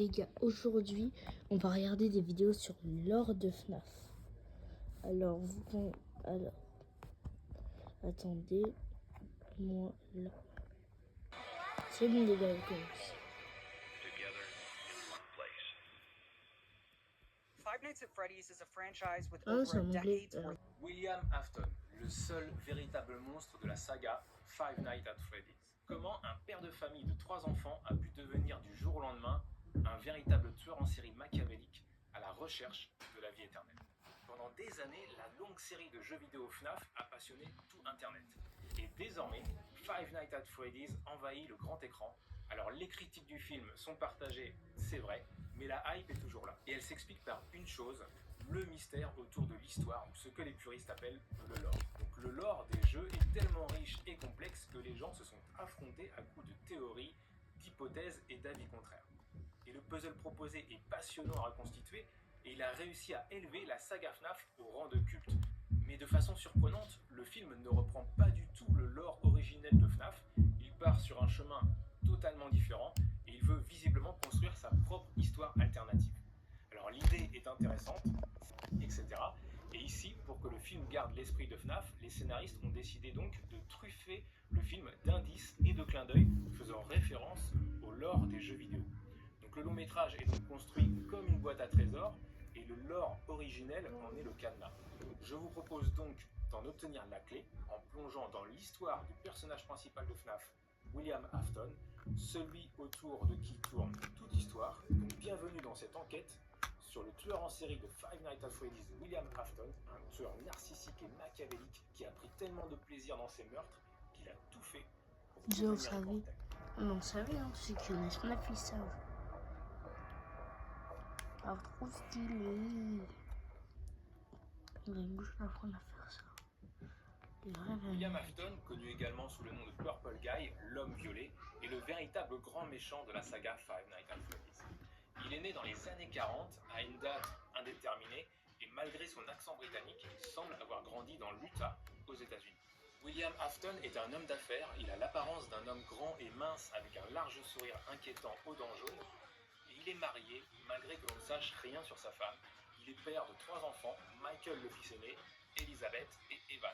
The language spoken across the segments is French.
Les gars, aujourd'hui, on va regarder des vidéos sur l'or de FNAF. Alors, attendez, moi là. C'est bon les gars, on commence. Five Nights at Freddy's is a franchise with Ah, over c'est a en anglais. decade's worth. William Afton, le seul véritable monstre de la saga Five Nights at Freddy's. Comment un père de famille de 3 enfants a pu devenir du jour au lendemain un véritable tueur en série machiavélique à la recherche de la vie éternelle. Pendant des années, la longue série de jeux vidéo FNAF a passionné tout Internet. Et désormais, Five Nights at Freddy's envahit le grand écran. Alors les critiques du film sont partagées, c'est vrai, mais la hype est toujours là. Et elle s'explique par une chose, le mystère autour de l'histoire, ou ce que les puristes appellent le lore. Donc le lore des jeux est tellement riche et complexe que les gens se sont affrontés à coups de théories, d'hypothèses et d'avis contraires. Et le puzzle proposé est passionnant à reconstituer, et il a réussi à élever la saga FNAF au rang de culte. Mais de façon surprenante, le film ne reprend pas du tout le lore originel de FNAF, il part sur un chemin totalement différent, et il veut visiblement construire sa propre histoire alternative. Alors l'idée est intéressante, etc. Et ici, pour que le film garde l'esprit de FNAF, les scénaristes ont décidé donc de truffer le film d'indices et de clins d'œil faisant référence au lore des jeux vidéo. Donc le long métrage est donc construit comme une boîte à trésors et le lore originel en est le cadenas. Je vous propose donc d'en obtenir la clé en plongeant dans l'histoire du personnage principal de FNAF, William Afton, celui autour de qui tourne toute histoire. Donc bienvenue dans cette enquête sur le tueur en série de Five Nights at Freddy's, William Afton, un tueur narcissique et machiavélique qui a pris tellement de plaisir dans ses meurtres qu'il a tout fait pour Je le devenir savais. immortel. On savait, hein, c'est que les FNAF ils savent. Ah, trop stylé. Il va me apprendre à faire ça. Les vrais William Américains. Afton, connu également sous le nom de Purple Guy, l'homme violet, est le véritable grand méchant de la saga Five Nights at Freddy's. Il est né dans les années 40, à une date indéterminée, et malgré son accent britannique, il semble avoir grandi dans l'Utah, aux États-Unis. William Afton est un homme d'affaires, il a l'apparence d'un homme grand et mince avec un large sourire inquiétant aux dents jaunes, et il est marié, malgré que l'on ne sache rien sur sa femme. Il est père de 3 enfants, Michael le fils aîné, Elizabeth et Evan.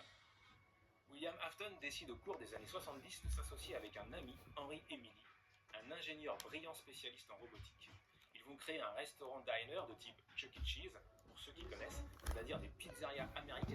William Afton décide au cours des années 70 de s'associer avec un ami, Henry Emily, un ingénieur brillant spécialiste en robotique. Ils vont créer un restaurant diner de type Chuck E. Cheese, pour ceux qui connaissent, c'est-à-dire des pizzerias américaines